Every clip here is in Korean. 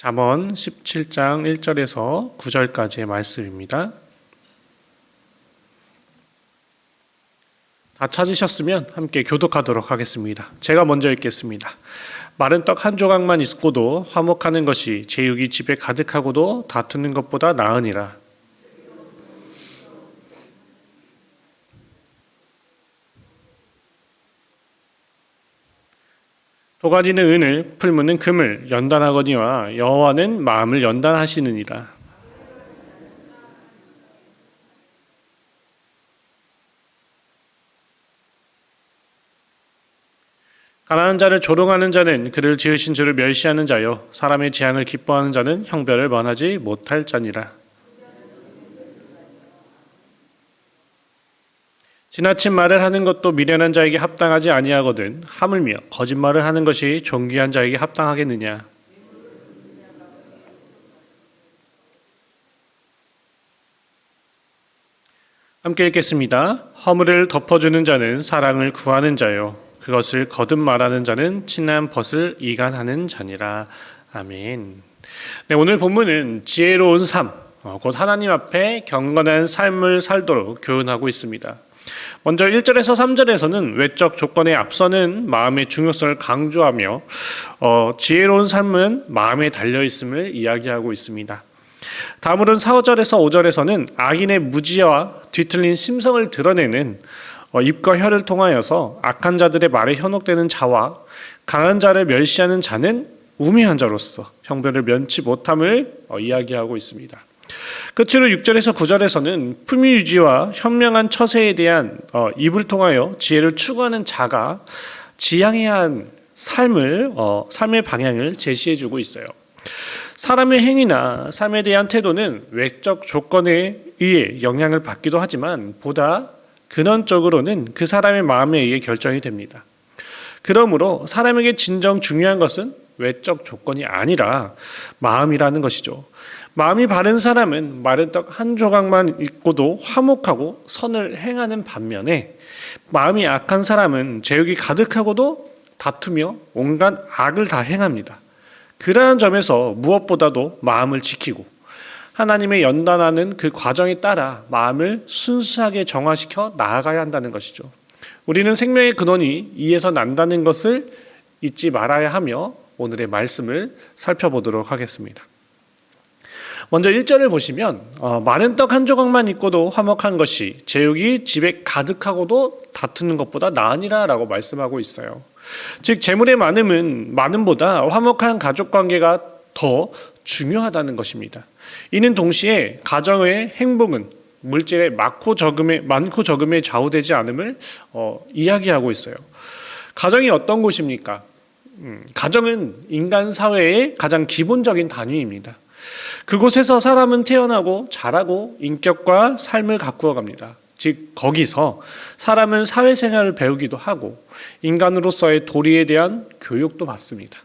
잠언 17장 1절에서 9절까지의 말씀입니다. 다 찾으셨으면 함께 교독하도록 하겠습니다. 제가 먼저 읽겠습니다. 마른 떡 한 조각만 있고도 화목하는 것이 제육이 집에 가득하고도 다투는 것보다 나으니라. 도가니는 은을, 풀무는 금을 연단하거니와 여호와는 마음을 연단하시느니라. 가난한 자를 조롱하는 자는 그를 지으신 주를 멸시하는 자요, 사람의 재앙을 기뻐하는 자는 형벌을 면하지 못할 자니라. 지나친 말을 하는 것도 미련한 자에게 합당하지 아니하거든 하물며 거짓말을 하는 것이 존귀한 자에게 합당하겠느냐. 함께 읽겠습니다. 허물을 덮어주는 자는 사랑을 구하는 자요, 그것을 거듭 말하는 자는 친한 벗을 이간하는 자니라. 아멘. 네, 오늘 본문은 지혜로운 삶, 곧 하나님 앞에 경건한 삶을 살도록 교훈하고 있습니다. 먼저 1절에서 3절에서는 외적 조건에 앞서는 마음의 중요성을 강조하며 지혜로운 삶은 마음에 달려있음을 이야기하고 있습니다. 다음으로는 4절에서 5절에서는 악인의 무지와 뒤틀린 심성을 드러내는 입과 혀를 통하여서 악한 자들의 말에 현혹되는 자와 강한 자를 멸시하는 자는 우매한 자로서 형벌을 면치 못함을 이야기하고 있습니다. 끝으로 6절에서 9절에서는 품위 유지와 현명한 처세에 대한 입을 통하여 지혜를 추구하는 자가 지향해야 한 삶의 방향을 제시해주고 있어요. 사람의 행위나 삶에 대한 태도는 외적 조건에 의해 영향을 받기도 하지만 보다 근원적으로는 그 사람의 마음에 의해 결정이 됩니다. 그러므로 사람에게 진정 중요한 것은 외적 조건이 아니라 마음이라는 것이죠. 마음이 바른 사람은 마른 떡 한 조각만 있고도 화목하고 선을 행하는 반면에 마음이 악한 사람은 제육이 가득하고도 다투며 온갖 악을 다 행합니다. 그러한 점에서 무엇보다도 마음을 지키고 하나님의 연단하는 그 과정에 따라 마음을 순수하게 정화시켜 나아가야 한다는 것이죠. 우리는 생명의 근원이 이에서 난다는 것을 잊지 말아야 하며 오늘의 말씀을 살펴보도록 하겠습니다. 먼저 1절을 보시면 마른 떡 한 조각만 있고도 화목한 것이 제육이 집에 가득하고도 다투는 것보다 나으니라 라고 말씀하고 있어요. 즉 재물의 많음보다 화목한 가족관계가 더 중요하다는 것입니다. 이는 동시에 가정의 행복은 물질의 많고 적음에 좌우되지 않음을 이야기하고 있어요. 가정이 어떤 곳입니까? 가정은 인간 사회의 가장 기본적인 단위입니다. 그곳에서 사람은 태어나고 자라고 인격과 삶을 가꾸어 갑니다. 즉 거기서 사람은 사회생활을 배우기도 하고 인간으로서의 도리에 대한 교육도 받습니다.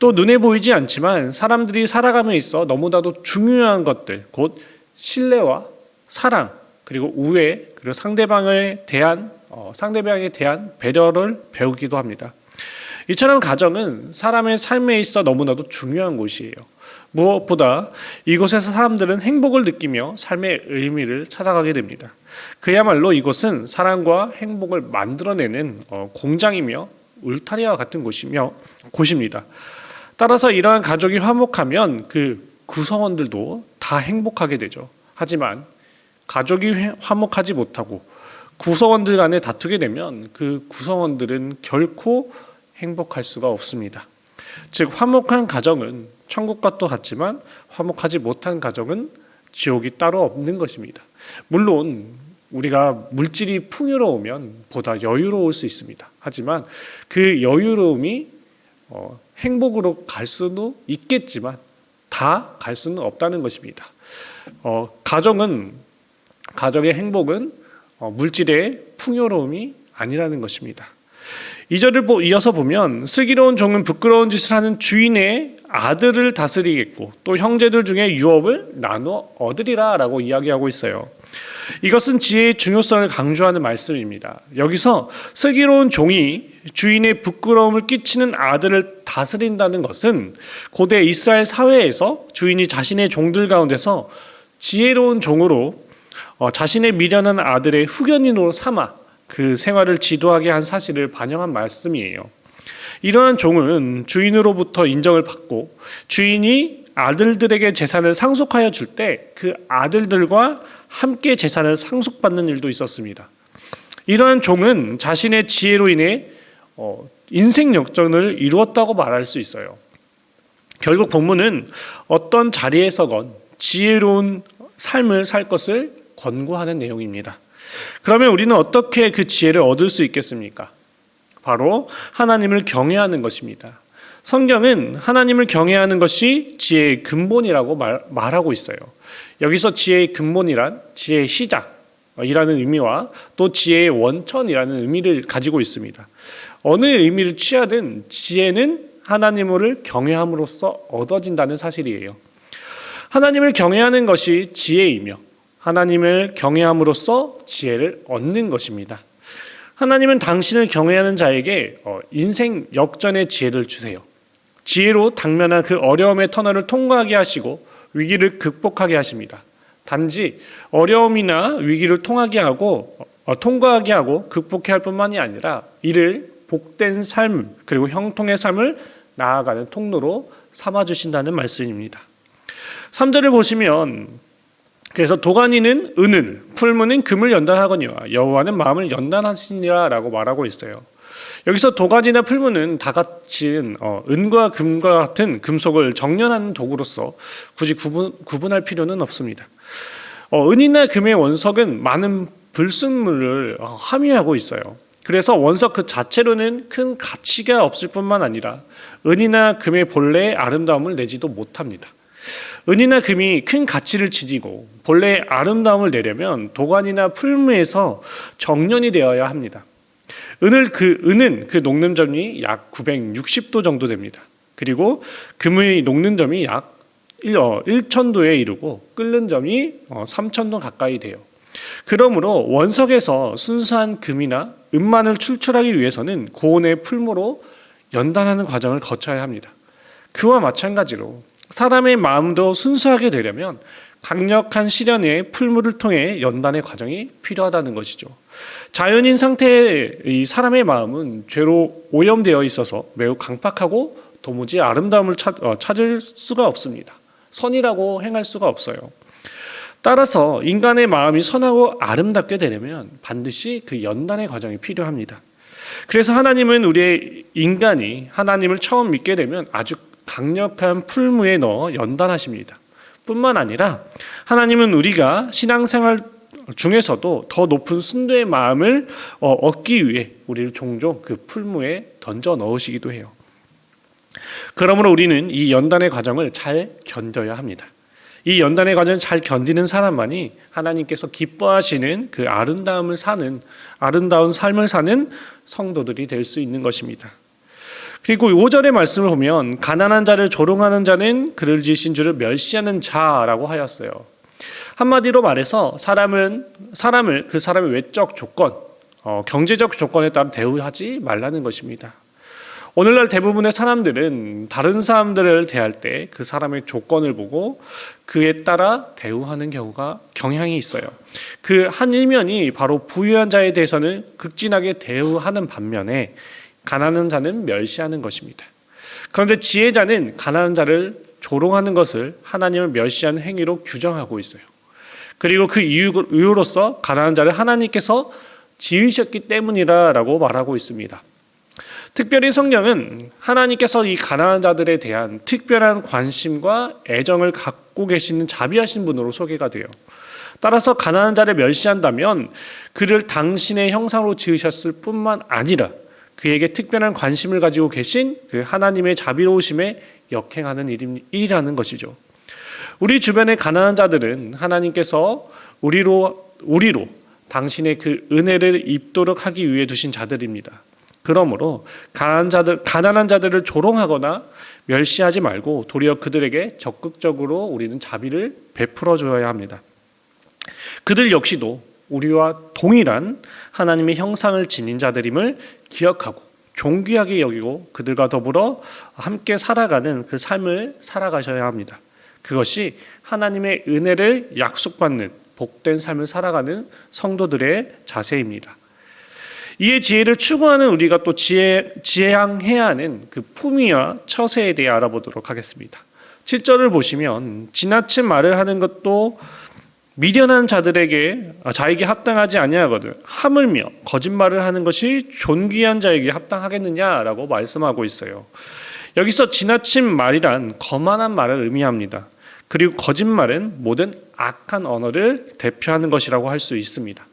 또 눈에 보이지 않지만 사람들이 살아감에 있어 너무나도 중요한 것들, 곧 신뢰와 사랑, 그리고 우애, 그리고 상대방에 대한 배려를 배우기도 합니다. 이처럼 가정은 사람의 삶에 있어 너무나도 중요한 곳이에요. 무엇보다 이곳에서 사람들은 행복을 느끼며 삶의 의미를 찾아가게 됩니다. 그야말로 이곳은 사랑과 행복을 만들어내는 공장이며 울타리와 같은 곳입니다. 따라서 이러한 가족이 화목하면 그 구성원들도 다 행복하게 되죠. 하지만 가족이 화목하지 못하고 구성원들 간에 다투게 되면 그 구성원들은 결코 행복할 수가 없습니다. 즉 화목한 가정은 천국과 같지만 화목하지 못한 가정은 지옥이 따로 없는 것입니다. 물론 우리가 물질이 풍요로우면 보다 여유로울 수 있습니다. 하지만 그 여유로움이 행복으로 갈 수는 있겠지만 다 갈 수는 없다는 것입니다. 가정의 행복은 물질의 풍요로움이 아니라는 것입니다. 2절을 이어서 보면 슬기로운 종은 부끄러운 짓을 하는 주인의 아들을 다스리겠고 또 형제들 중에 유업을 나누어 얻으리라 라고 이야기하고 있어요. 이것은 지혜의 중요성을 강조하는 말씀입니다. 여기서 슬기로운 종이 주인의 부끄러움을 끼치는 아들을 다스린다는 것은 고대 이스라엘 사회에서 주인이 자신의 종들 가운데서 지혜로운 종으로 자신의 미련한 아들의 후견인으로 삼아 그 생활을 지도하게 한 사실을 반영한 말씀이에요. 이러한 종은 주인으로부터 인정을 받고 주인이 아들들에게 재산을 상속하여 줄 때 그 아들들과 함께 재산을 상속받는 일도 있었습니다. 이러한 종은 자신의 지혜로 인해 인생 역전을 이루었다고 말할 수 있어요. 결국 본문은 어떤 자리에서건 지혜로운 삶을 살 것을 권고하는 내용입니다. 그러면 우리는 어떻게 그 지혜를 얻을 수 있겠습니까? 바로 하나님을 경외하는 것입니다. 성경은 하나님을 경외하는 것이 지혜의 근본이라고 말하고 있어요. 여기서 지혜의 근본이란 지혜의 시작이라는 의미와 또 지혜의 원천이라는 의미를 가지고 있습니다. 어느 의미를 취하든 지혜는 하나님을 경외함으로써 얻어진다는 사실이에요. 하나님을 경외하는 것이 지혜이며 하나님을 경외함으로써 지혜를 얻는 것입니다. 하나님은 당신을 경외하는 자에게 인생 역전의 지혜를 주세요. 지혜로 당면한 그 어려움의 터널을 통과하게 하시고 위기를 극복하게 하십니다. 단지 어려움이나 위기를 통과하게 하고 극복해야 할 뿐만이 아니라 이를 복된 삶 그리고 형통의 삶을 나아가는 통로로 삼아주신다는 말씀입니다. 3절을 보시면 그래서 도가니는 은을, 풀무는 금을 연단하거니와 여호와는 마음을 연단하시니라 라고 말하고 있어요. 여기서 도가니나 풀무는 다 같은 은과 금과 같은 금속을 정련하는 도구로서 굳이 구분할 필요는 없습니다. 은이나 금의 원석은 많은 불순물을 함유하고 있어요. 그래서 원석 그 자체로는 큰 가치가 없을 뿐만 아니라 은이나 금의 본래의 아름다움을 내지도 못합니다. 은이나 금이 큰 가치를 지니고 본래의 아름다움을 내려면 도가니나 풀무에서 정련이 되어야 합니다. 은은 그 녹는 점이 약 960도 정도 됩니다. 그리고 금의 녹는 점이 약 1000도에 이르고 끓는 점이 3000도 가까이 돼요. 그러므로 원석에서 순수한 금이나 은만을 출출하기 위해서는 고온의 풀무로 연단하는 과정을 거쳐야 합니다. 그와 마찬가지로 사람의 마음도 순수하게 되려면 강력한 시련의 풀무를 통해 연단의 과정이 필요하다는 것이죠. 자연인 상태의 이 사람의 마음은 죄로 오염되어 있어서 매우 강팍하고 도무지 아름다움을 찾을 수가 없습니다. 선이라고 행할 수가 없어요. 따라서 인간의 마음이 선하고 아름답게 되려면 반드시 그 연단의 과정이 필요합니다. 그래서 하나님은 우리의 인간이 하나님을 처음 믿게 되면 아주 강력한 풀무에 넣어 연단하십니다. 뿐만 아니라 하나님은 우리가 신앙생활 중에서도 더 높은 순도의 마음을 얻기 위해 우리를 종종 그 풀무에 던져 넣으시기도 해요. 그러므로 우리는 이 연단의 과정을 잘 견뎌야 합니다. 이 연단의 과정을 잘 견디는 사람만이 하나님께서 기뻐하시는 그 아름다운 삶을 사는 성도들이 될 수 있는 것입니다. 그리고 5절의 말씀을 보면 가난한 자를 조롱하는 자는 그를 지으신 주를 멸시하는 자라고 하였어요. 한마디로 말해서 사람을 그 사람의 외적 조건, 경제적 조건에 따라 대우하지 말라는 것입니다. 오늘날 대부분의 사람들은 다른 사람들을 대할 때 그 사람의 조건을 보고 그에 따라 대우하는 경향이 있어요. 그 한 일면이 바로 부유한 자에 대해서는 극진하게 대우하는 반면에 가난한 자는 멸시하는 것입니다. 그런데 지혜자는 가난한 자를 조롱하는 것을 하나님을 멸시하는 행위로 규정하고 있어요. 그리고 그 이유로서 가난한 자를 하나님께서 지으셨기 때문이라고 말하고 있습니다. 특별히 성경은 하나님께서 이 가난한 자들에 대한 특별한 관심과 애정을 갖고 계시는 자비하신 분으로 소개가 돼요. 따라서 가난한 자를 멸시한다면 그를 당신의 형상으로 지으셨을 뿐만 아니라 그에게 특별한 관심을 가지고 계신 그 하나님의 자비로우심에 역행하는 일이라는 것이죠. 우리 주변의 가난한 자들은 하나님께서 우리로 당신의 그 은혜를 입도록 하기 위해 두신 자들입니다. 그러므로 가난한 자들을 조롱하거나 멸시하지 말고 도리어 그들에게 적극적으로 우리는 자비를 베풀어 줘야 합니다. 그들 역시도 우리와 동일한 하나님의 형상을 지닌 자들임을 기억하고 존귀하게 여기고 그들과 더불어 함께 살아가는 그 삶을 살아가셔야 합니다. 그것이 하나님의 은혜를 약속받는 복된 삶을 살아가는 성도들의 자세입니다. 이에 지혜를 추구하는 우리가 또 지향해야 하는 그 품위와 처세에 대해 알아보도록 하겠습니다. 7절을 보시면 지나친 말을 하는 것도 미련한 자에게 합당하지 아니하거든 하물며 거짓말을 하는 것이 존귀한 자에게 합당하겠느냐라고 말씀하고 있어요. 여기서 지나친 말이란 거만한 말을 의미합니다. 그리고 거짓말은 모든 악한 언어를 대표하는 것이라고 할 수 있습니다.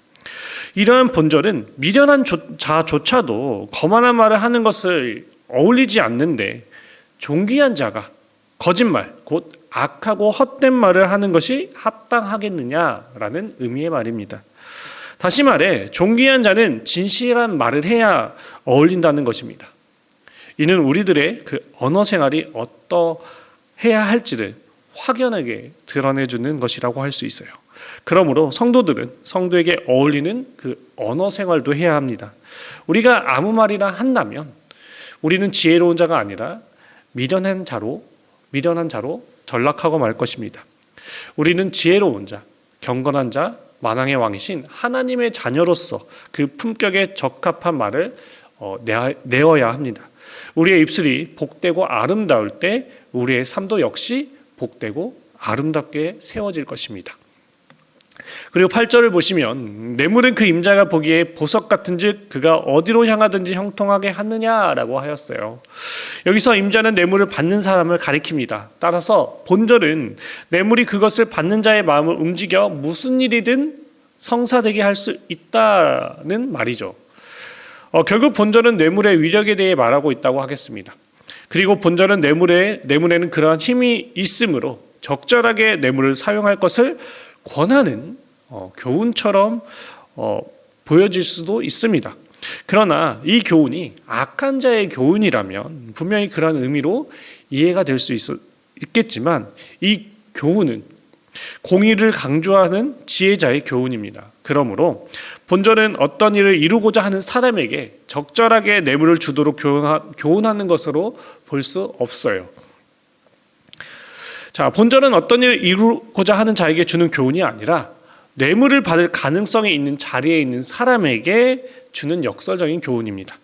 이러한 본절은 미련한 자조차도 거만한 말을 하는 것을 어울리지 않는데 존귀한 자가 거짓말, 곧 악하고 헛된 말을 하는 것이 합당하겠느냐라는 의미의 말입니다. 다시 말해 존귀한 자는 진실한 말을 해야 어울린다는 것입니다. 이는 우리들의 그 언어 생활이 어떠해야 할지를 확연하게 드러내주는 것이라고 할 수 있어요. 그러므로 성도들은 성도에게 어울리는 그 언어 생활도 해야 합니다. 우리가 아무 말이나 한다면 우리는 지혜로운 자가 아니라 미련한 자로 전락하고 말 것입니다. 우리는 지혜로운 자, 경건한 자, 만왕의 왕이신 하나님의 자녀로서 그 품격에 적합한 말을 내어야 합니다. 우리의 입술이 복되고 아름다울 때 우리의 삶도 역시 복되고 아름답게 세워질 것입니다. 그리고 8절을 보시면 뇌물은 그 임자가 보기에 보석 같은즉 그가 어디로 향하든지 형통하게 하느냐라고 하였어요. 여기서 임자는 뇌물을 받는 사람을 가리킵니다. 따라서 본절은 뇌물이 그것을 받는 자의 마음을 움직여 무슨 일이든 성사되게 할 수 있다는 말이죠. 결국 본절은 뇌물의 위력에 대해 말하고 있다고 하겠습니다. 그리고 본절은 뇌물에는 그러한 힘이 있으므로 적절하게 뇌물을 사용할 것을 권하는 교훈처럼 보여질 수도 있습니다. 그러나 이 교훈이 악한 자의 교훈이라면 분명히 그런 의미로 이해가 될 수 있겠지만 이 교훈은 공의를 강조하는 지혜자의 교훈입니다. 그러므로 본절은 어떤 일을 이루고자 하는 사람에게 적절하게 뇌물을 주도록 교훈하는 것으로 볼 수 없어요. 자, 본절은 어떤 일을 이루고자 하는 자에게 주는 교훈이 아니라 뇌물을 받을 가능성이 있는 자리에 있는 사람에게 주는 역설적인 교훈입니다.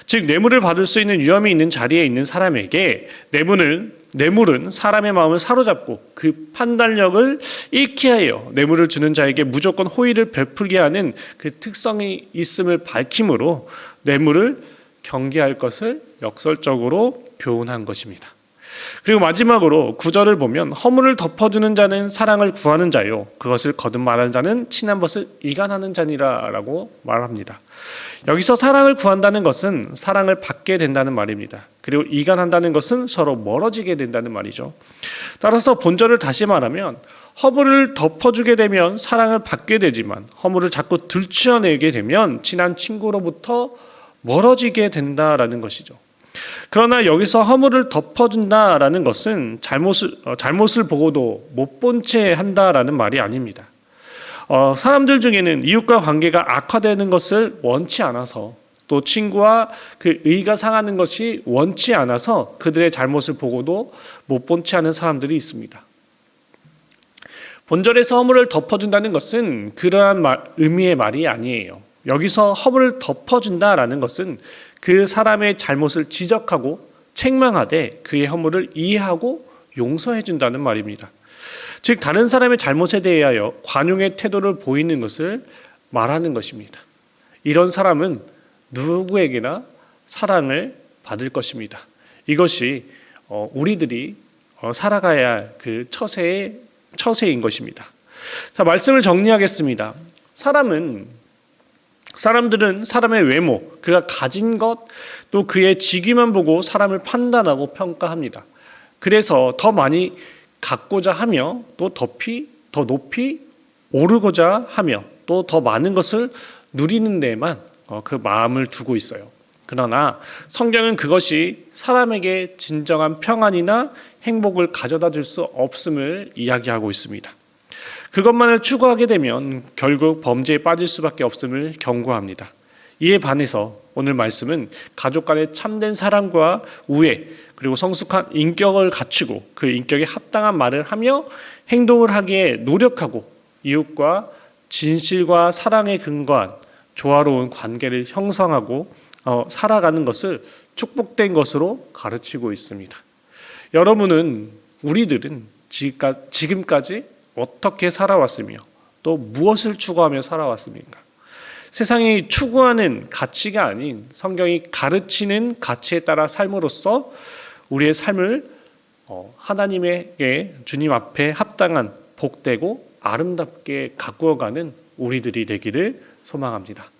즉 뇌물을 받을 수 있는 위험이 있는 자리에 있는 사람에게 뇌물은 사람의 마음을 사로잡고 그 판단력을 잃게 하여 뇌물을 주는 자에게 무조건 호의를 베풀게 하는 그 특성이 있음을 밝힘으로 뇌물을 경계할 것을 역설적으로 교훈한 것입니다. 그리고 마지막으로 9절을 보면 허물을 덮어주는 자는 사랑을 구하는 자요 그것을 거듭말하는 자는 친한 것을 이간하는 자니라 라고 말합니다. 여기서 사랑을 구한다는 것은 사랑을 받게 된다는 말입니다. 그리고 이간한다는 것은 서로 멀어지게 된다는 말이죠. 따라서 본절을 다시 말하면 허물을 덮어주게 되면 사랑을 받게 되지만 허물을 자꾸 들추어내게 되면 친한 친구로부터 멀어지게 된다라는 것이죠. 그러나 여기서 허물을 덮어준다라는 것은 잘못을 보고도 못 본 채 한다라는 말이 아닙니다. 사람들 중에는 이웃과 관계가 악화되는 것을 원치 않아서 또 친구와 그 의가 상하는 것이 원치 않아서 그들의 잘못을 보고도 못 본 채 하는 사람들이 있습니다. 본절에서 허물을 덮어준다는 것은 그러한 의미의 말이 아니에요. 여기서 허물을 덮어준다라는 것은 그 사람의 잘못을 지적하고 책망하되 그의 허물을 이해하고 용서해 준다는 말입니다. 즉 다른 사람의 잘못에 대하여 관용의 태도를 보이는 것을 말하는 것입니다. 이런 사람은 누구에게나 사랑을 받을 것입니다. 이것이 우리들이 살아가야 할 그 처세인 것입니다. 자, 말씀을 정리하겠습니다. 사람들은 사람의 외모, 그가 가진 것, 또 그의 직위만 보고 사람을 판단하고 평가합니다. 그래서 더 많이 갖고자 하며 또 더 높이 오르고자 하며 또 더 많은 것을 누리는 데만 그 마음을 두고 있어요. 그러나 성경은 그것이 사람에게 진정한 평안이나 행복을 가져다 줄 수 없음을 이야기하고 있습니다. 그것만을 추구하게 되면 결국 범죄에 빠질 수밖에 없음을 경고합니다. 이에 반해서 오늘 말씀은 가족 간의 참된 사랑과 우애, 그리고 성숙한 인격을 갖추고 그 인격에 합당한 말을 하며 행동을 하기에 노력하고 이웃과 진실과 사랑에 근거한 조화로운 관계를 형성하고 살아가는 것을 축복된 것으로 가르치고 있습니다. 여러분은, 우리들은 지금까지 어떻게 살아왔으며 또 무엇을 추구하며 살아왔습니까? 세상이 추구하는 가치가 아닌 성경이 가르치는 가치에 따라 삶으로써 우리의 삶을 하나님에게, 주님 앞에 합당한 복되고 아름답게 가꾸어가는 우리들이 되기를 소망합니다.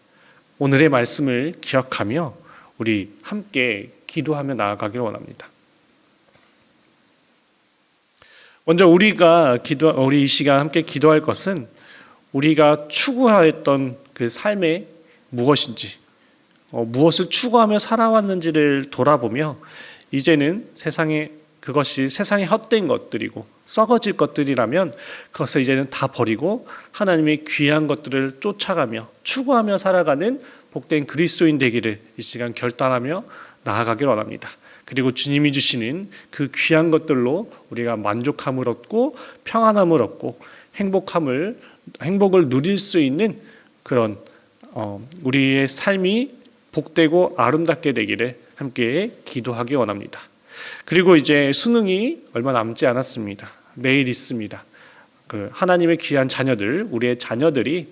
오늘의 말씀을 기억하며 우리 함께 기도하며 나아가길 원합니다. 먼저 우리 이 시간 함께 기도할 것은 우리가 추구하였던 그 삶의 무엇인지, 무엇을 추구하며 살아왔는지를 돌아보며 이제는 그것이 세상에 헛된 것들이고 썩어질 것들이라면 그것을 이제는 다 버리고 하나님의 귀한 것들을 쫓아가며 추구하며 살아가는 복된 그리스도인 되기를 이 시간 결단하며 나아가길 원합니다. 그리고 주님이 주시는 그 귀한 것들로 우리가 만족함을 얻고 평안함을 얻고 행복을 누릴 수 있는 그런 우리의 삶이 복되고 아름답게 되기를 함께 기도하기 원합니다. 그리고 이제 수능이 얼마 남지 않았습니다. 내일 있습니다. 그 하나님의 귀한 자녀들, 우리의 자녀들이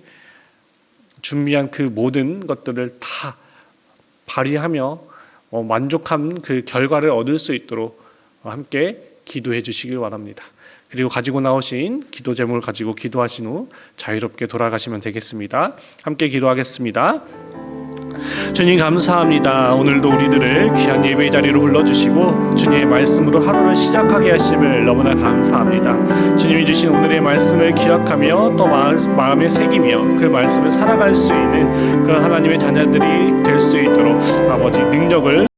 준비한 그 모든 것들을 다 발휘하며 만족한 그 결과를 얻을 수 있도록 함께 기도해 주시길 원합니다. 그리고 가지고 나오신 기도 제목을 가지고 기도하신 후 자유롭게 돌아가시면 되겠습니다. 함께 기도하겠습니다. 주님 감사합니다. 오늘도 우리들을 귀한 예배의 자리로 불러주시고 주님의 말씀으로 하루를 시작하게 하심을 너무나 감사합니다. 주님이 주신 오늘의 말씀을 기억하며 또 마음에 새기며 그 말씀을 살아갈 수 있는 그런 하나님의 자녀들이 될 수 있도록 아버지 능력을